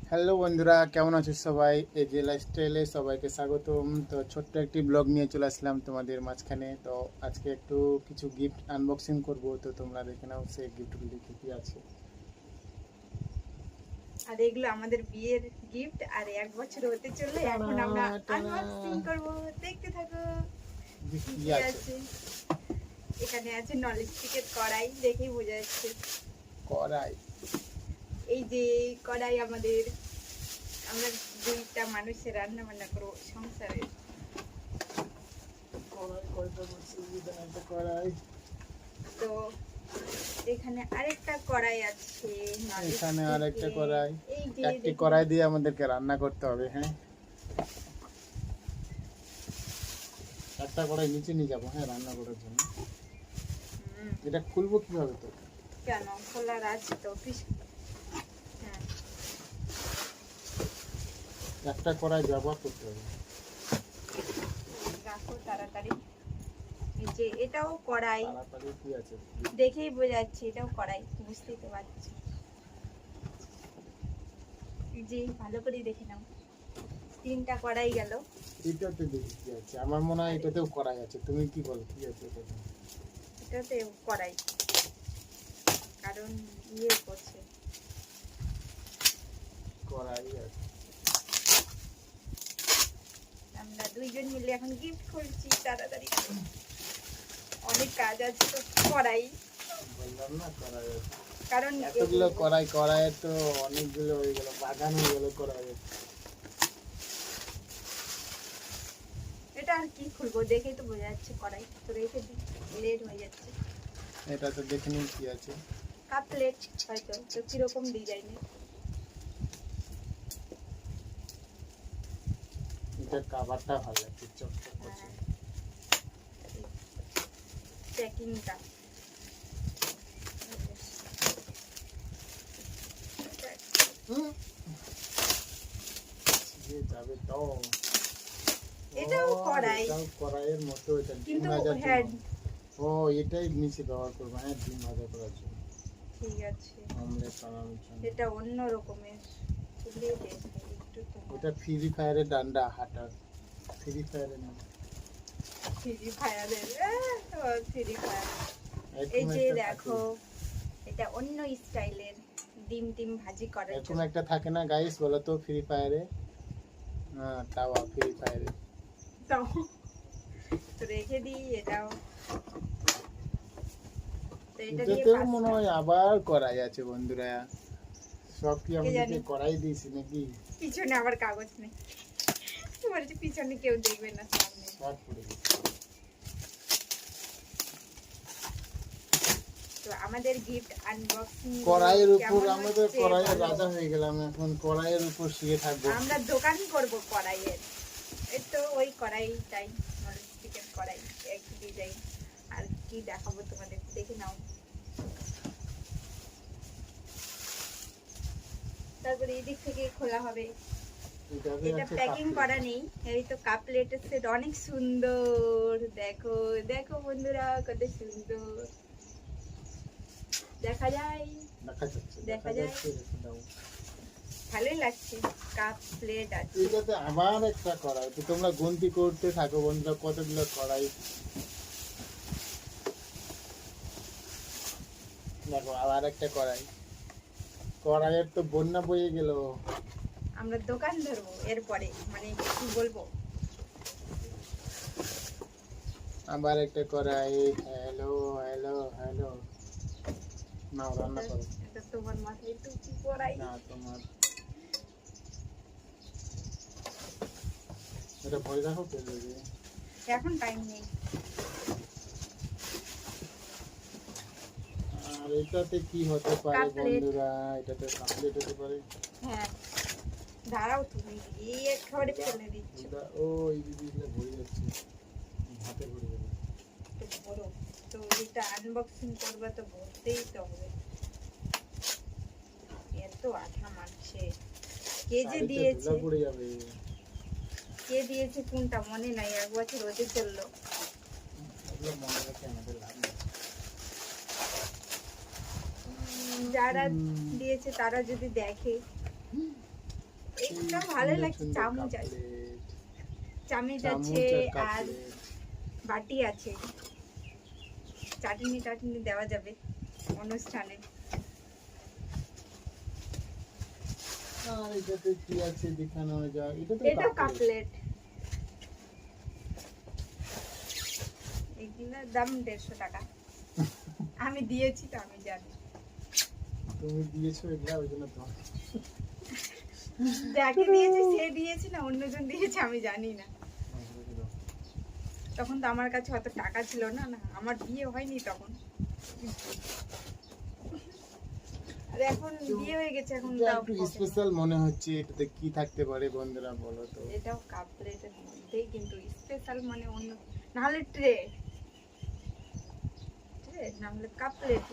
Hello বন্ধুরা, কেমন আছো সবাই? এই যে লাইফস্টাইলে সবাইকে স্বাগতম। তো ছোট্ট একটি ব্লগ নিয়ে চলে আসলাম তোমাদের মাঝখানে। তো আজকে একটু কিছু গিফট আনবক্সিং করব, তো তোমরা দেখে নাও সেই গিফটগুলি কী কী আছে। আর এগুলো আমাদের বিয়ের গিফট, আর 1 বছর হতে চললে এখন আমরা আনবক্সিং করব। দেখতে থাকো কি কি কি কি আছে? আছে। এখানে আছে ননস্টিকের কড়াই, দেখেই বোঝা যাচ্ছে। কড়াই। এই যে কড়াই আমাদের, আমরা 2টা মানুষের রান্না বান্না করবো সংসারে। কড়াই কয়টা বলছি, একটা কড়াই। তো এখানে আরেকটা কড়াই আছে, এখানে আরেকটা কড়াই। এই যে একটি কড়াই দিয়ে আমাদেরকে রান্না করতে হবে। হ্যাঁ, একটা কড়াই নিচে নিয়ে যাবো, হ্যাঁ, রান্না করার জন্য। এটা খুলবো কিভাবে? তো কেন খোলার আছে তো হ্যাঁ, একটা কড়াই ব্যবহার করতে হবে। রাখো তাড়াতাড়ি। এই যে এটাও কড়াই, তাড়াতাড়ি কি আছে? দেখেই বোঝা যাচ্ছে এটাও কড়াই, বুঝতেই তো পারছি। এই যে ভালো করে দেখে নাও, 3টা কড়াই গেল। এটাতে দেখি কি আছে, আমার মনে হয় এটাতেও কড়াই আছে। তুমি কি বলো, কি আছে এটাতে? এটাতে কড়াই, কারণ ইয়ে করছে। কড়াই আছে। আমরা 2জন মিলে এখন গিফট খুলছি, তাড়াতাড়ি অনেক কাজ আছে তো। কড়াই, বললাম না কড়াই আছে। কারণ এতগুলো কড়াই, কড়াইয়ের তো অনেকগুলো হয়ে গেল, বাগান হয়ে গেল কড়াই। এটা আর কি খুলবো, দেখেই তো বোঝা যাচ্ছে কড়াই। তো রেখে দিই, লেট হয়ে যাচ্ছে। এটা তো দেখে নিন কি আছে। কাপ প্লেট হয়তো, তো কিরকম ডিজাইনের। এটা কাভারটা ভালো লাগছে, চকচক করছে। প্যাকিংটা ছিঁড়ে যাবে তো। এটাও কড়াই, এটাও কড়াইয়ের মতো। এটা ডিম কিন্তু ভাজার হ্যাঁ জন্য। ও, এটাই নিচে ব্যবহার করবো, হ্যাঁ, ডিম ভাজা করার জন্য, ঠিক আছে। অমলেট বানানোর জন্য। এটা অন্য রকমের, খুলে দেখে একটু তোমার। এটা ফ্রি ফায়ারের ডান্ডা হাঁটার। ফ্রি ফায়ারের না, ফ্রি ফায়ারের, ফ্রি ফায়ার। এরকম এই যে একটা দেখো, থাকে। এটা অন্য স্টাইলের, ডিম টিম ভাজি করার এরকম জন্য। একটা থাকে না গাইস, বলো তো? ফ্রি ফায়ারে, হ্যাঁ, তাওয়া ফ্রি ফায়ারে। তো তো রেখে দিই এটাও। তো এটা দিয়ে এটাতেও পাস্তা, মনে হয় আবার কড়াই আছে বন্ধুরা। সব কি কে আমাদেরকে জানে। কড়াই দিয়েছি নাকি? পিছনে আবার কাগজ নেই, বলছি পিছনে কেউ দেখবে না, সামনে। শর্ট পড়ে গেছে। তো আমাদের গিফট আনবক্সিং কড়াইয়ের উপর, আমরা তো কড়াইয়ের রাজা হয়ে গেলাম, এখন কড়াইয়ের উপর শুয়ে থাকবো। আমরা দোকান করব কড়াইয়ের। এই তো ওই কড়াইটাই, ননস্টিকের কড়াই, এক ডিজাইন। আর কি দেখাবো তোমাদের, দেখে নাও। তারপরে এদিক থেকে খোলা হবে। এটাতে এটা আছে প্যাকিং কাপ করা নেই। এই তো কাপ প্লেটের সেট, অনেক সুন্দর। দেখো দেখো বন্ধুরা, কত সুন্দর দেখা যায়। দেখা যাচ্ছে, দেখা দেখা যায়। যাচ্ছে, রেখে দাও। ভালোই লাগছে, কাপ প্লেট আছে। এটাতে আবার একটা কড়াই। তো তোমরা গুনতি করতে থাকো বন্ধুরা, কতগুলো কড়াই। দেখো আবার একটা কড়াই। কড়াইয়ের তো বন্যা বয়ে গেল। আমরা দোকান ধরবো এরপরে, মানে কি বলবো। আবার একটা কড়াই। Hello hello hello. নাও রান্না করো। এটা তোমার মাথায় টুপি পরাই। না, তোমার এটা ভয় রাখো, তেল দিয়ে। এখন টাইম নেই। আর এটাতে কি হতে পারে কাটলেট। বন্ধুরা? এটাতে কাটলেট হতে পারে। হ্যাঁ, দাঁড়াও, তুমি এই একেবারে ফেলে দিচ্ছ। ও, এই দিদিগুলো ভরে যাচ্ছে, হাতে ভরে যাবে। তো বড়, তো এটা আনবক্সিং করবা তো বলতেই তো হবে। এত আঠা মারছে, কে যে শাড়িতে দিয়েছে, ধুলা পড়ে যাবে। কে দিয়েছে কোনটা মনে নাই, 1 বছর হতে চললো। এগুলো মনে রাখে আমাদের লাভ নেই। যারা দিয়েছে তারা যদি দেখে, এটা ভালো লাগছে। সুন্দর চামচ আছে, কাপলেট, চামচ চামচ আছে আর আর কাপলেট। বাটি আছে, চাটনি টাটনি দেওয়া যাবে অনুষ্ঠানে। আর এটাতে কি আছে দেখানো যায়, এটা তো এটাও কাপলেট। কাপলেট, এগুলোর দাম 150 টাকা। আমি দিয়েছি তো, আমি জানি। তুমি দিয়েছো এগুলা, ওই জন্য তো যাকে দিয়েছি সে দিয়েছে না অন্যজন দিয়েছে আমি জানি না। তখন তো আমার কাছে অত টাকা ছিল না, না আমার বিয়ে হয়নি তখন। আর এখন বিয়ে হয়ে গেছে, এখন এটা দাও একটু পকেটে। স্পেশাল মনে হচ্ছে, এটাতে কি থাকতে পারে বন্ধুরা বলো তো। এটাও কাপলেটের মধ্যেই, কিন্তু স্পেশাল মানে অন্য, নাহলে ট্রে, নাহলে কাপলেট।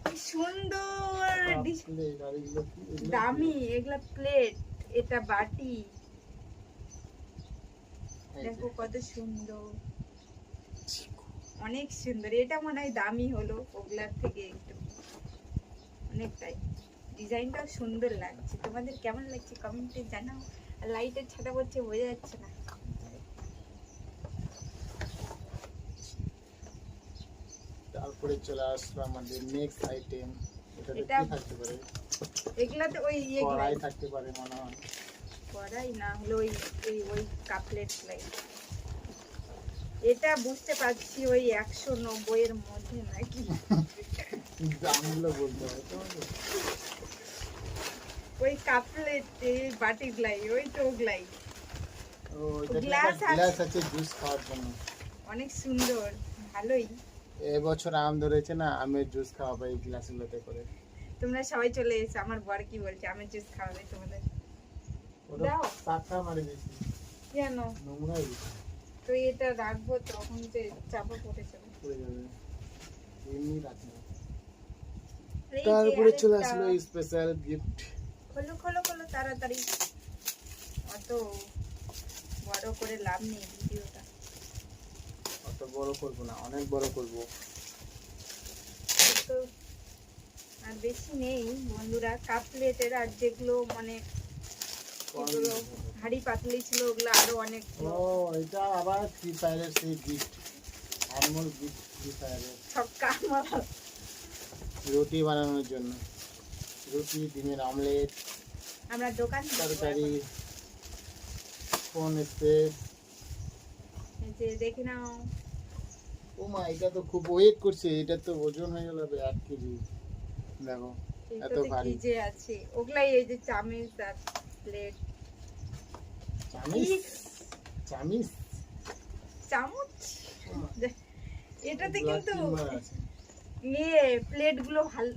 কি সুন্দর কাপলেট, আর এগুলো কি? এগুলো কি? দামি এগুলা প্লেট, এটা বাটি, এই যে, দেখো কত সুন্দর, অনেক সুন্দর। এটা মনে হয় দামি হলো ওগুলার থেকে একটু, অনেকটাই। ডিজাইনটাও সুন্দর লাগছে। তোমাদের কেমন লাগছে কমেন্টে জানাও। আর লাইটের ছাতা পড়ছে, বোঝা যাচ্ছে না। তারপরে চলে আসলো আমাদের নেক্সট আইটেম। এটাতে এটা- কি থাকতে পারে? এগুলাতে ওই কড়াই থাকতে পারে মনে হয়। কড়াই না হলো ওই কাপলেট লাইট। এটা বুঝতে পারছি ওই 190 এর মধ্যে নাকি। দামগুলো বলতে হবে তোমাকে। ওই কাপলেট বাটি গ্লাই, ওই তো গ্লাই ও, এটাতে গ্লাস একটা আছে। গ্লাস আছে জুস খাওয়ার জন্য। অনেক সুন্দর, ভালোই। এবছর আম ধরেছে না, আমের জুস খাওয়াবো এই গ্লাসগুলোতে করে। তোমরা সবাই চলে এসো। আমার বর কি বলছে, আমি জুস খাওয়াবে তোমাদের। ওটা দাও। পাকা মারি দিছি, কেন? নোংরা দিছি, তো এটা রাখবো, তখন যে চাপা পড়ে যাবে। পড়ে যাবে, এমনি রাখি না। এই যে তারপরে চলে আরেকটা। আসলো স্পেশাল গিফট। খোলো খোলো খোলো তাড়াতাড়ি, অত বড় করে লাভ নেই ভিডিওটা। অত বড় করবো না, অনেক বড় করবো। তো আর বেশি নেই বন্ধুরা। কাপলেটের আর যেগুলো মানে এগুলো হাড়ি পাতলি ছিল, ওগুলো আরো অনেক। ও, এটা আবার ফ্রি ফায়ারের সেই গিফট, আনমোল গিফট ফ্রি ফায়ারের। ছক্কা মারা। রুটি বানানোর জন্য, রুটি, ডিমের অমলেট, আমরা দোকান থেকে তরকারি, ফোন স্পেস। এই যে দেখে নাও। ও মা, এটা তো খুব ওয়েট করছে, এটা তো ওজন হয়ে গেল 1 কেজি। দেখো এত এটাতে ভারী। কি যে আছে, ওগুলাই এই যে চামচ আর প্লেট। চামিস, চামিস। চামচ। এটাতে এগুলা কিন্তু তিনবার আছে। প্লেট গুলো ভালো,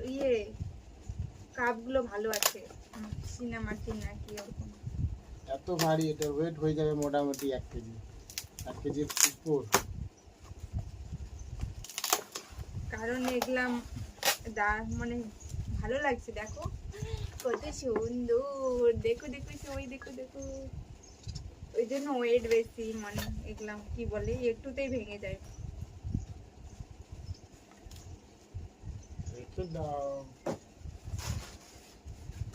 কাপ গুলো ভালো আছে। সিনেমাটির নাকি ওরকম। এত ভারী, এটার ওয়েট হয়ে যাবে মোটামুটি 1 কেজি, 1 কেজির উপর। কারণ এগুলা মানে ভালো লাগছে। দেখো কত সুন্দর, দেখো দেখো ওই দেখো দেখো। ওই জন্য ওয়েট বেশি, মানে এগুলা কি বলে একটুতেই ভেঙে যায়। রেখে দাও।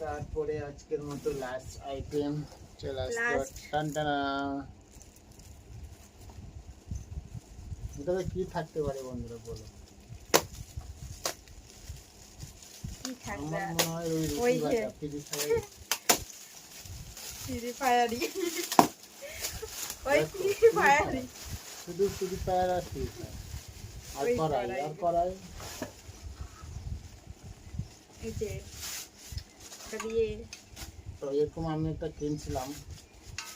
তারপরে আজকের মতো লাস্ট আইটেম চলে আসলো। Last. টানটানা। এটাতে কি থাকতে পারে বন্ধুরা বলো। কি থাকবে আমার আর? মনে হয় ওই ওই রুটি যে। ভাজা, ফ্রি ফায়ার। ফ্রি ফায়ারই। ওই দেখো, ফ্রি ফ্রি ফায়ারই। শুধু ফ্রি ফায়ার আর ফ্রি ফায়ার। আর ওই কড়াই, কড়াই। আর কড়াই। এই যে এটা দিয়ে তো এরকম আমি একটা কিনছিলাম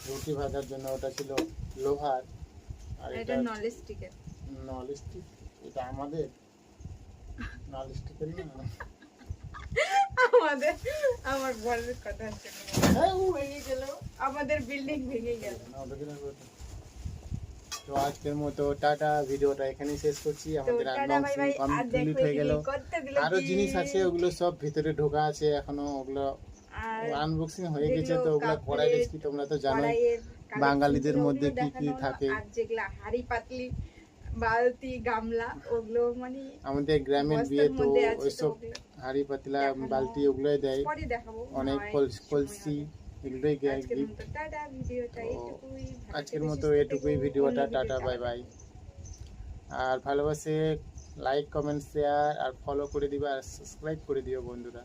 রুটি ভাজার জন্য, ওটা ছিল লোহার। আর এটা এটা ননস্টিকের। ননস্টিক। এটা আমাদের ননস্টিকের না। আমাদের, আমার বরের কথা হচ্ছে হ্যাঁ, ভেঙে গেল, আমাদের বিল্ডিং ভেঙে গেল। না, ওটা কিনা করে দাও। তো আজকের মতো টাটা, ভিডিওটা এখানেই শেষ করছি। তো আমাদের টাটা বাই বাই। আর কমপ্লিট দেখো হয়ে গেল। এদিকে করতে দিল আরো কি? জিনিস আছে, ওগুলো সব ভিতরে ঢোকা আছে এখনো, ওগুলো আর আনবক্সিং হয়ে গেছে। যেগুলো তো ওগুলো কাপড়ের, কড়াই রেসিপি তোমরা তো জানোই কড়াইয়ের collection বাঙালিদের ছিল, মধ্যে ওগুলো কি কি দেখানো হলো। থাকে। আর যেগুলা হাড়ি পাতলি, বালতি, গামলা, ওগুলো মানে আমাদের গ্রামের বস্তার বিয়ে তো মধ্যে আছে, তো ওইসব ওগুলো হাঁড়ি পাতিলা দেখানো বালতি ওগুলোই দেয়। পরে দেখাবো। অনেক হয়, কলসি, সময় হবে। এগুলোই আজকের গিফট। মতো টাটা, ভিডিওটা তো এইটুকুই। ভালো আজকের থেকো, মতো সুস্থ এটুকুই, থেকো। ভিডিওটা অন্য টাটা, ভিডিওতে বাই আবার বাই। আর ভালোবাসে লাইক কমেন্ট শেয়ার আর ফলো করে দিবা আর সাবস্ক্রাইব করে দিও বন্ধুরা।